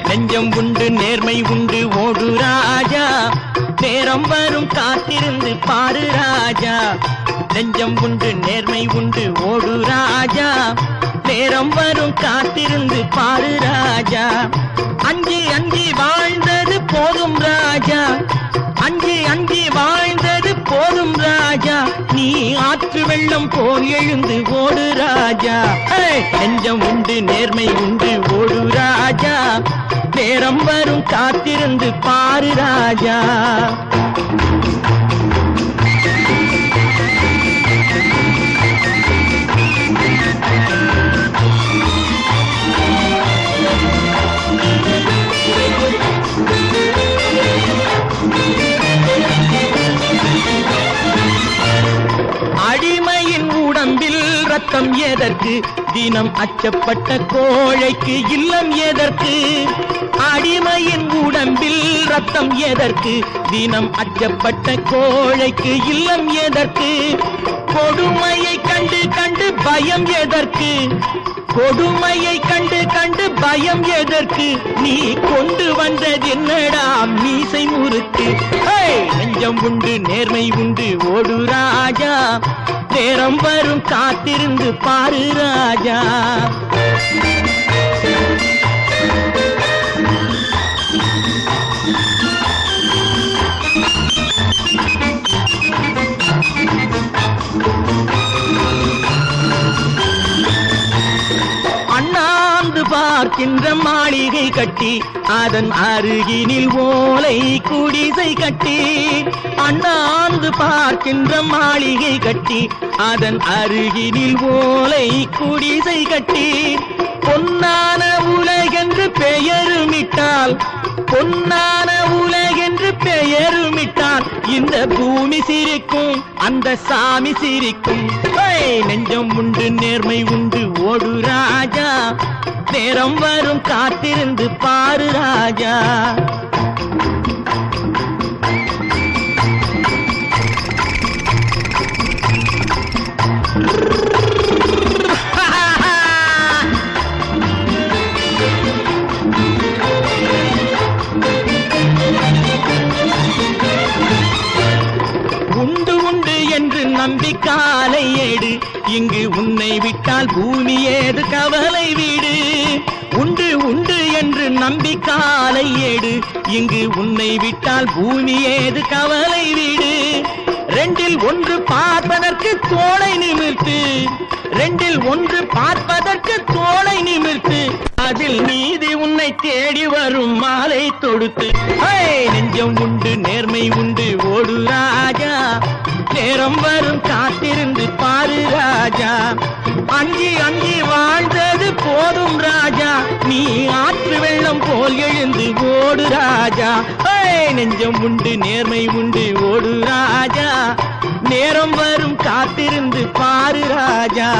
நெஞ்சம் உண்டு நேர்மை உண்டு ஓடு ராஜா, நேரம் வரும் காத்திருந்து பாரு ராஜா. நெஞ்சம் உண்டு நேர்மை உண்டு ஓடு ராஜா, நேரம் வரும் காத்திருந்து பாரு ராஜா. அஞ்சி அஞ்சி வாழ்ந்தது போதும் ராஜா, அஞ்சி அஞ்சி வாழ்ந்தது போதும் ராஜா. நீ ஆற்று வெள்ளம் போல் எழுந்து ஓடு ராஜா. நெஞ்சம் உண்டு நேர்மை உண்டு ஓடு ராஜா, நேரம் வரும் காத்திருந்து பாரு ராஜா. அடிமையின் உடம்பில் ரத்தம் எதற்கு, தினம் அச்சப்பட்ட கோழைக்கு இல்லம் எதற்கு. அடிமையின் உடம்பில் ரத்தம் எதற்கு, தினம் அச்சப்பட்ட கோழைக்கு இல்லம் எதற்கு. கொடுமையை கண்டு கண்டு பயம் எதற்கு, கொடுமையை கண்டு கண்டு பயம் எதற்கு. நீ கொண்டு வந்தது என்னடா மீசை முறுக்கு. நெஞ்சம் உண்டு நேர்மை உண்டு ஓடு ராஜா, நேரம் வரும் காத்திருந்து பாரு ராஜா. அண்ணாந்து பார்க்கின்ற மாளிகை கட்டி, அதன் அருகினில் ஓலை குடிசை கட்டி. அண்ணாந்து பார்க்கின்ற மாளிகை கட்டி, அதன் அருகினில் ஓலை குடிசை கட்டி. பொன்னான உலகென்று பெயருமிட்டால், பொன்னான உலகென்று பெயருமிட்டால் இந்த பூமி சிரிக்கும், அந்த சாமி சிரிக்கும். நெஞ்சம் உண்டு நேர்மை உண்டு ஓடு ராஜா, நேரம் வரும் காத்திருந்து பாரு ராஜா. உண்டு உண்டு என்று நம்பி காலை ஏடு, இங்கு உன்னை விட்டால் பூமி ஏது கவலை வீடு. உண்டு உண்டு என்று நம்பி காலை ஏடு, இங்கு உன்னை விட்டால் பூமி ஏது கவலை வீடு. ரெண்டில் ஒன்று பார்ப்பதற்கு தோளை நிமிர்த்து, ரெண்டில் ஒன்று பார்ப்பதற்கு தோளை நிமிர்த்து. அதில் நீதி உன்னை தேடி வரும் மாலை தொடுத்து. நெஞ்சம் உண்டு நேர்மை உண்டு ஓடு ராஜா, நேரம் வரும் காத்திருந்து பாரு ராஜா. அஞ்சி அஞ்சி வாழ்ந்தது போதும் ராஜா, நீ ஆற்று வெள்ளம் போல் எழுந்து ஓடு ராஜா. நெஞ்சம் உண்டு நேர்மை உண்டு ஓடு ராஜா, நேரம் வரும் காத்திருந்து பாரு ராஜா.